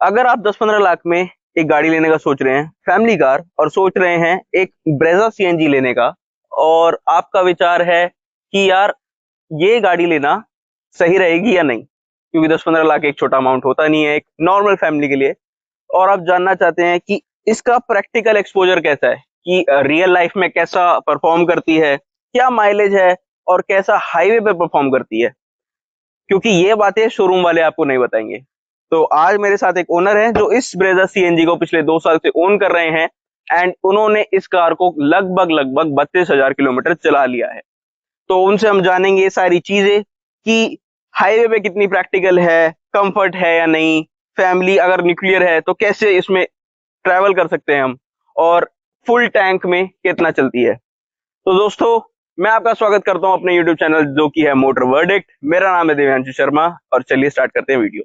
अगर आप 10-15 लाख में एक गाड़ी लेने का सोच रहे हैं, फैमिली कार, और सोच रहे हैं एक ब्रेजा सीएनजी लेने का, और आपका विचार है कि यार ये गाड़ी लेना सही रहेगी या नहीं, क्योंकि 10-15 लाख एक छोटा अमाउंट होता नहीं है एक नॉर्मल फैमिली के लिए, और आप जानना चाहते हैं कि इसका प्रैक्टिकल एक्सपोजर कैसा है, कि रियल लाइफ में कैसा परफॉर्म करती है, क्या माइलेज है, और कैसा हाईवे पे परफॉर्म करती है, क्योंकि ये बातें शोरूम वाले आपको नहीं बताएंगे। तो आज मेरे साथ एक ओनर है जो इस ब्रेजा सीएनजी को पिछले 2 साल से ओन कर रहे हैं, एंड उन्होंने इस कार को लगभग लगभग 32,000 किलोमीटर चला लिया है। तो उनसे हम जानेंगे ये सारी चीजें कि हाईवे पे कितनी प्रैक्टिकल है, कंफर्ट है या नहीं, फैमिली अगर न्यूक्लियर है तो कैसे इसमें ट्रैवल कर सकते हैं हम, और फुल टैंक में कितना चलती है। तो दोस्तों, मैं आपका स्वागत करता हूं अपने YouTube चैनल जो कि है मोटर वर्डिक्ट। मेरा नाम है देवांशु शर्मा, और चलिए स्टार्ट करते हैं वीडियो।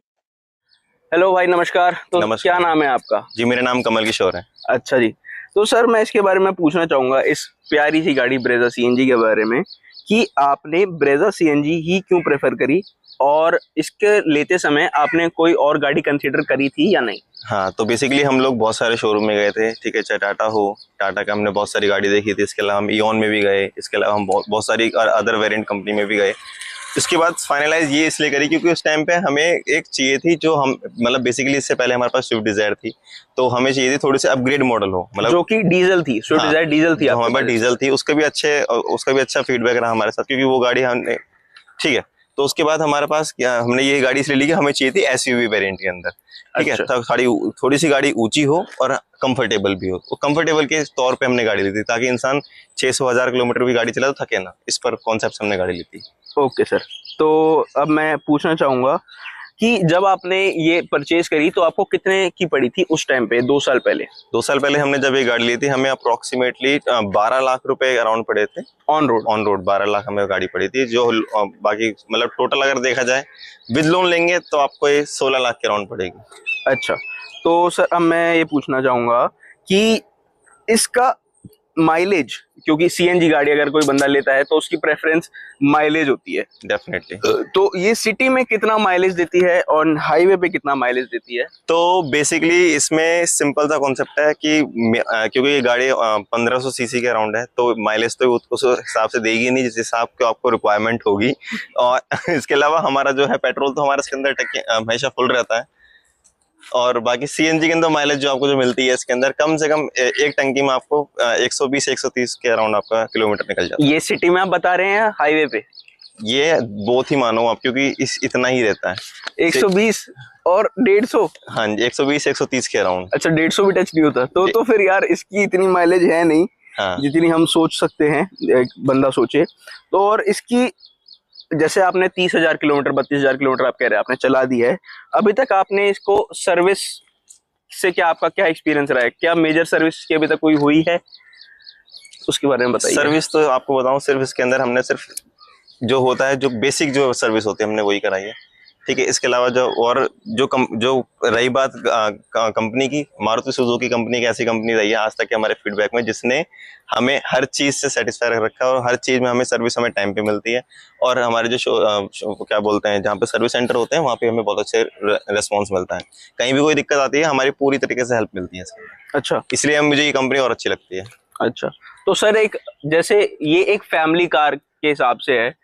हेलो भाई, नमस्कार। तो नमस्कार। क्या नाम है आपका? जी, मेरा नाम कमल किशोर है। अच्छा जी। तो सर, मैं इसके बारे में पूछना चाहूंगा, इस प्यारी सी गाड़ी ब्रेजा सीएनजी के बारे में, कि आपने ब्रेजा सीएनजी ही क्यों प्रेफर करी, और इसके लेते समय आपने कोई और गाड़ी कंसीडर करी थी या नहीं? हाँ, तो बेसिकली हम लोग बहुत सारे शोरूम में गए थे, ठीक है, चाहे टाटा हो, टाटा का हमने बहुत सारी गाड़ी देखी थी। इसके अलावा हम इओन में भी गए, इसके अलावा हम बहुत सारी अदर वेरिएंट कंपनी में भी गए। उसके बाद फाइनलाइज ये इसलिए करी क्योंकि उस टाइम पे हमें एक चाहिए थी जो हम मतलब बेसिकली इससे पहले हमारे पास स्विफ्ट डिजायर थी, तो हमें चाहिए थी थोड़ी सी अपग्रेड मॉडल हो, मतलब जो कि डीजल थी, स्विफ्ट डिजायर डीजल थी। हमारे पास डीजल थी, उसका भी अच्छा फीडबैक रहा हमारे साथ, क्योंकि वो गाड़ी हमने, ठीक है। तो उसके बाद हमारे पास हमने ये गाड़ी इसलिए ली कि हमें चाहिए थी एसयूवी वेरिएंट के अंदर, ठीक है। तो थोड़ी सी गाड़ी ऊंची हो और कंफर्टेबल भी हो। तो कंफर्टेबल के तौर पे हमने गाड़ी ली थी ताकि इंसान 600,000 किलोमीटर भी गाड़ी चला तो थके ना, इस पर कॉन्सेप्ट से हमने गाड़ी ली थी। Okay sir. तो अब मैं पूछना चाहूंगा कि जब आपने ये परचेज करी तो आपको कितने की पड़ी थी उस टाइम पे, 2 साल पहले? 2 साल पहले हमने जब ये गाड़ी ली थी हमें अप्रोक्सीमेटली 12 लाख रुपए अराउंड पड़े थे ऑन रोड। 12 लाख हमें गाड़ी पड़ी थी, जो बाकी मतलब टोटल अगर देखा जाए विद लोन लेंगे तो आपको ये 16 लाख के अराउंड पड़ेगी। अच्छा। तो सर, अब मैं ये पूछना चाहूंगा कि इसका माइलेज, क्योंकि सीएनजी गाड़ी अगर कोई बंदा लेता है तो उसकी प्रेफरेंस माइलेज होती है। डेफिनेटली। तो ये सिटी में कितना माइलेज देती है और हाईवे पे कितना माइलेज देती है? तो बेसिकली इसमें सिंपल सा कॉन्सेप्ट है कि क्योंकि ये गाड़ी 1500 सीसी के अराउंड है, तो माइलेज तो उस हिसाब से देगी नहीं जिस हिसाब की आपको रिक्वायरमेंट होगी। और इसके अलावा हमारा जो है पेट्रोल तो हमारा इसके अंदर हमेशा फुल रहता है, और बाकी सीएनजी के अंदर माइलेज जो आपको जो मिलती है इसके अंदर कम से कम एक टंकी में आपको 120-130 के अराउंड आपका किलोमीटर निकल जाता है। ये सिटी में आप बता रहे हैं, हाईवे पे? ये बहुत ही मानो आप, क्योंकि इतना ही रहता है 120 और 150। हाँ जी, 120-130 के अराउंड। अच्छा, 150 भी टच नहीं होता तो फिर यार इसकी इतनी माइलेज है नहीं। हाँ। जितनी हम सोच सकते हैं एक बंदा सोचे। तो और इसकी, जैसे आपने 30,000 किलोमीटर 32,000 किलोमीटर आप कह रहे हैं आपने चला दी है, अभी तक आपने इसको सर्विस से क्या आपका क्या एक्सपीरियंस रहा है? क्या मेजर सर्विस की अभी तक कोई हुई है, उसके बारे में बताइए। सर्विस तो आपको बताऊं, सिर्फ इसके अंदर हमने सिर्फ जो होता है जो बेसिक जो सर्विस होती है हमने वही कराई है, ठीक है। इसके अलावा जो रही बात कंपनी की, मारुति सुजुकी कंपनी की ऐसी कंपनी रही है आज तक के हमारे फीडबैक में जिसने हमें हर चीज से सेटिस्फाई रख रखा है, और हर चीज में हमें सर्विस हमें टाइम पे मिलती है। और हमारे जो क्या बोलते हैं, जहाँ पे सर्विस सेंटर होते हैं वहाँ पे हमें बहुत अच्छे रेस्पॉन्स मिलता है। कहीं भी कोई दिक्कत आती है हमारी पूरी तरीके से हेल्प मिलती है इसमें। अच्छा। इसलिए मुझे ये कंपनी और अच्छी लगती है। अच्छा। तो सर, एक जैसे ये एक फैमिली कार के हिसाब से है,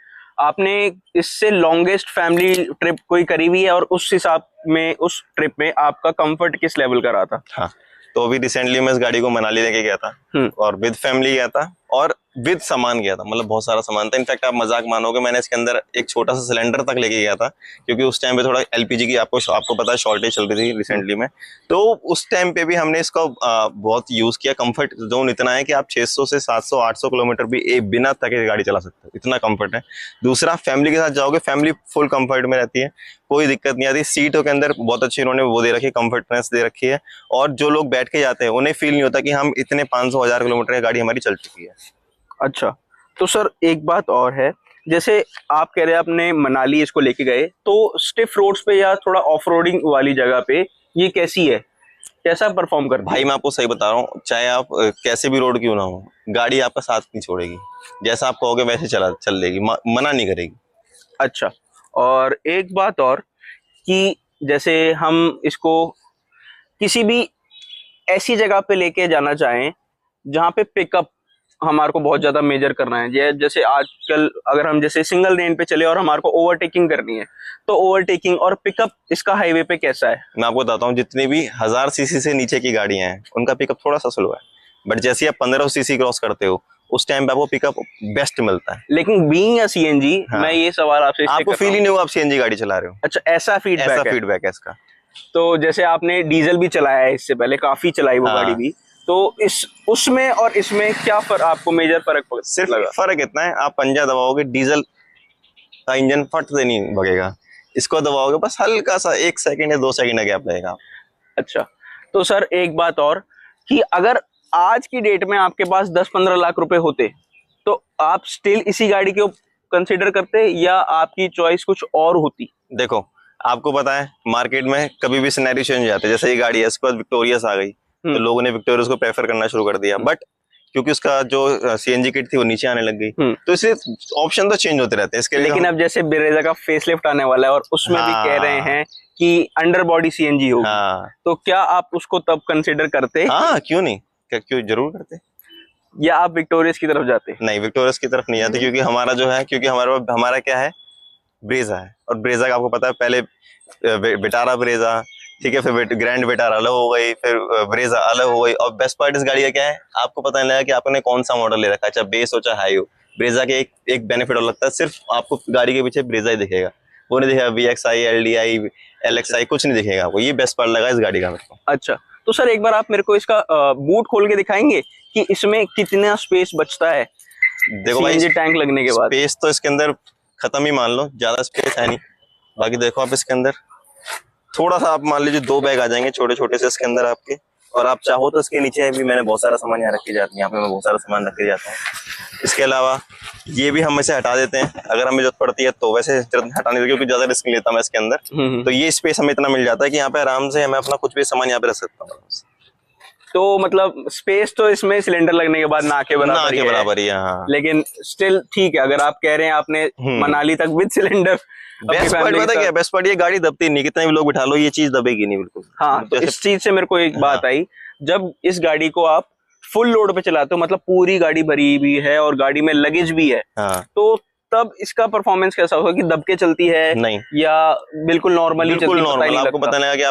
आपने इससे लॉन्गेस्ट फैमिली ट्रिप कोई करी हुई है, और उस हिसाब में उस ट्रिप में आपका कंफर्ट किस लेवल का रहा था? हाँ, तो अभी रिसेंटली मैं इस गाड़ी को मनाली लेके गया था, और विद फैमिली गया था, और विद सामान गया था, मतलब बहुत सारा सामान था। इनफैक्ट आप मजाक मानोगे, मैंने इसके अंदर एक छोटा सा सिलेंडर तक लेके गया था, क्योंकि उस टाइम पे थोड़ा एलपीजी की आपको पता है शॉर्टेज चल रही थी रिसेंटली में। तो उस टाइम पे भी हमने इसका बहुत यूज किया। कंफर्ट जोन इतना है कि आप 600 से 700-800 किलोमीटर भी बिना थके गाड़ी चला सकते हो, इतना कंफर्ट है। दूसरा, फैमिली के साथ जाओगे, फैमिली फुल कंफर्ट में रहती है, कोई दिक्कत नहीं आती। सीटों के अंदर बहुत अच्छी इन्होंने वो दे रखी है, कंफर्टनेस दे रखी है, और जो लोग बैठ के जाते हैं उन्हें फील नहीं होता कि हम इतने 500-1000 किलोमीटर की गाड़ी हमारी चल चुकी है। अच्छा। तो सर, एक बात और है, जैसे आप कह रहे हैं आपने मनाली इसको लेके गए, तो स्टिफ रोड्स पे या थोड़ा ऑफ रोडिंग वाली जगह पे ये कैसी है, कैसा परफॉर्म करती है? भाई मैं आपको सही बता रहा हूँ, चाहे आप कैसे भी रोड क्यों ना हो, गाड़ी आपका साथ नहीं छोड़ेगी। जैसा आप कहोगे वैसे चल देगी, मना नहीं करेगी। अच्छा। और एक बात और, कि जैसे हम इसको किसी भी ऐसी जगह पे लेके जाना चाहें जहाँ पे पिकअप हमारे को बहुत ज्यादा मेजर करना है, जैसे आजकल अगर हम जैसे सिंगल लेन पे चले और हमारे को ओवरटेकिंग करनी है, तो ओवरटेकिंग और पिकअप इसका हाईवे पे कैसा है? मैं आपको बताता हूँ, जितनी भी 1000 सीसी से नीचे की गाड़ियां हैं उनका पिकअप थोड़ा सा स्लो है, बट जैसे आप 1500 सीसी क्रॉस करते हो उस टाइम पे आपको पिकअप बेस्ट मिलता है। लेकिन बीइंग अ सीएनजी, मैं ये सवाल आपसे आपको फील ही नहीं होगा आप सीएनजी गाड़ी चला रहे हो। अच्छा, ऐसा फीडबैक है इसका। तो जैसे आपने डीजल भी चलाया है इससे पहले, काफी चलाई वो गाड़ी भी, तो इस उसमें और इसमें क्या आपको मेजर फर्क सिर्फ लगा? फर्क इतना है, आप पंजा दबाओगे डीजल का इंजन फट से नहीं भगेगा, इसको दबाओगे बस हल्का सा 1 सेकंड या 2 सेकंड का गैप लगेगा। अच्छा, तो सर एक बात और कि अगर आज की डेट में आपके पास 10-15 लाख रुपए होते तो आप स्टिल इसी गाड़ी को कंसीडर करते या आपकी चॉइस कुछ और होती? देखो, आपको पता है मार्केट में कभी भी सिनेरियो चेंज हो जाते हैं। जैसे ये गाड़ी है, इसके बाद विक्टोरियस आ गई तो लोगों ने विक्टोरियस को प्रेफर करना शुरू कर दिया, बट क्योंकि उसका जो सीएनजी किट थी वो नीचे आने लग गई, तो इसलिए ऑप्शन तो चेंज होते रहते हैं इसके लिए। लेकिन अब जैसे ब्रेजा का फेसलिफ्ट आने वाला है और उसमें भी कह रहे हैं कि अंडर बॉडी सीएनजी होगी, तो क्या आप उसको तब कंसीडर करते? हाँ, क्यों नहीं, क्यों जरूर करते। या आप विक्टोरियस की तरफ जाते? नहीं, विक्टोरियस की तरफ नहीं जाते, क्योंकि हमारा जो है, क्योंकि हमारा क्या है, ब्रेजा है, और ब्रेजा का आपको पता है पहले विटारा ब्रेजा, ठीक है, फिर ग्रैंड विटारा अलग हो गई, फिर ब्रेजा अलग हो गई, और बेस्ट पार्ट इस गाड़ी का क्या है, आपको पता नहीं लगा कि आपने कौन सा मॉडल ले रखा है, चाहे बेस हो चाहे हाई हो। ब्रेजा के एक बेनिफिट और लगता है, सिर्फ आपको गाड़ी के पीछे ब्रेजा ही दिखेगा, वो नहीं दिखेगा VXI, LDI, LXI, कुछ नहीं दिखेगा आपको। ये बेस्ट पार्ट लगा इस गाड़ी का मेरे को। अच्छा, तो सर एक बार आप मेरे को इसका बूट खोल के दिखाएंगे कि इसमें कितना स्पेस बचता है? देखो भाई, टैंक लगने के बाद स्पेस तो इसके अंदर खत्म ही मान लो, ज्यादा स्पेस है नहीं। बाकी देखो आप इसके अंदर थोड़ा सा, आप मान लीजिए 2 बैग आ जाएंगे छोटे छोटे से इसके अंदर आपके, और आप चाहो तो इसके नीचे भी मैंने बहुत सारा सामान यहाँ रखे जाते हैं, यहाँ पे मैं बहुत सारा सामान रखे जाता हूँ। इसके अलावा ये भी हम इसे हटा देते हैं अगर हमें जरूरत पड़ती है, तो वैसे हटा नहीं, क्योंकि ज्यादा रिस्क लेता मैं इसके अंदर। तो ये स्पेस हमें इतना मिल जाता है कि यहाँ पे आराम से मैं अपना कुछ भी सामान यहाँ पे रख सकता हूँ। तो मतलब स्पेस तो इसमें सिलेंडर लगने के बाद ना के बराबर ही है। हाँ। लेकिन स्टिल ठीक है, अगर आप कह रहे हैं आपने मनाली तक विद सिलेंडर। बेस्ट पार्ट पता क्या है? बेस्ट पार्ट ये गाड़ी दबती नहीं, कितने भी लोग बिठा लो ये चीज दबेगी नहीं बिल्कुल। हाँ, तो इस चीज से मेरे को एक बात आई, जब इस गाड़ी को आप फुल लोड पे चलाते हो, मतलब पूरी गाड़ी भरी भी है और गाड़ी में लगेज भी है, तो तब इसका परफॉर्मेंस कैसा होगा? कि दब के चलती है नहीं, या बिल्कुल नॉर्मली चलती है? नॉर्मल, आपको पता नहीं कि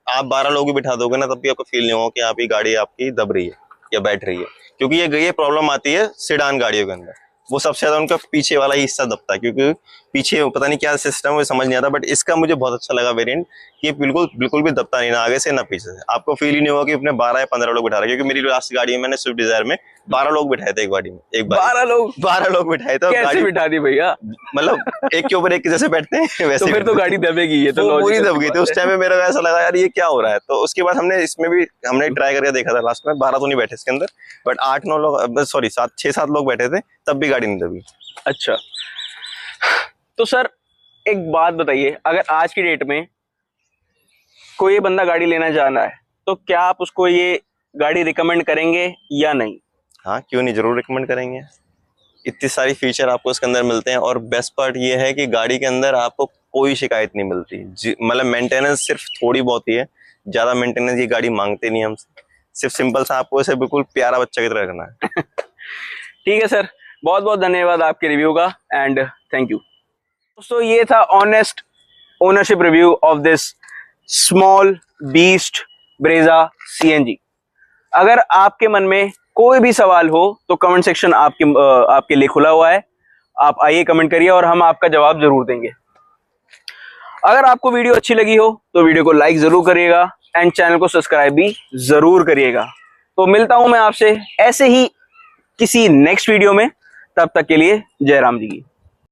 आप 12 लोग भी बिठा दोगे ना, तब भी आपको फील नहीं होगा कि आप ये गाड़ी आपकी दब रही है या बैठ रही है, क्योंकि ये प्रॉब्लम आती है सेडान गाड़ियों के अंदर। वो सबसे ज्यादा उनका पीछे वाला ही हिस्सा दबता है, क्योंकि पीछे पता नहीं क्या सिस्टम है, समझ नहीं आता। बट इसका मुझे बहुत अच्छा लगा वेरिएंट, कि बिल्कुल भी दबता नहीं, ना आगे से ना पीछे से। आपको फील ही नहीं होगा कि अपने 12 या 15 लोग बिठा रहे, क्योंकि मेरी लास्ट गाड़ी में मैंने स्विफ्ट डिजायर में 12 लोग बिठाए थे एक गाड़ी में, एक बार 12 लोग बिठाए थे। कैसे बिठा दी भैया? मतलब एक के ऊपर एक जैसे बैठते हैं वैसे। तो फिर तो गाड़ी दबेगी, ये तो पूरी दब गई थी उस टाइम में। मेरा ऐसा लगा यार ये क्या हो रहा है। तो उसके बाद हमने इसमें भी ट्राई करके देखा था, लास्ट में 12 तो नहीं बैठे इसके अंदर, बट 8-9 लोग, सॉरी 6-7 लोग बैठे थे, तब भी गाड़ी नहीं दबी। अच्छा, तो सर एक बात बताइए, अगर आज की डेट में कोई बंदा गाड़ी लेना चाह रहा है, तो क्या आप उसको ये गाड़ी रिकमेंड करेंगे या नहीं? हाँ, क्यों नहीं, जरूर रिकमेंड करेंगे। इतनी सारी फीचर आपको इसके अंदर मिलते हैं, और बेस्ट पार्ट ये है कि गाड़ी के अंदर आपको कोई शिकायत नहीं मिलती। मतलब मेंटेनेंस सिर्फ थोड़ी बहुत ही है, ज्यादा मेंटेनेंस ये गाड़ी मांगते नहीं हमसे। सिर्फ सिंपल सा आपको इसे बिल्कुल प्यारा बच्चा की तरह रखना है। ठीक है सर, बहुत बहुत धन्यवाद आपके रिव्यू का, एंड थैंक यू। दोस्तों, ये था honest ownership review of this small beast Brezza CNG. अगर आपके मन में कोई भी सवाल हो तो कमेंट सेक्शन आपके लिए खुला हुआ है, आप आइए कमेंट करिए और हम आपका जवाब जरूर देंगे। अगर आपको वीडियो अच्छी लगी हो तो वीडियो को लाइक जरूर करिएगा एंड चैनल को सब्सक्राइब भी जरूर करिएगा। तो मिलता हूं मैं आपसे ऐसे ही किसी नेक्स्ट वीडियो में, तब तक के लिए जय राम जी की।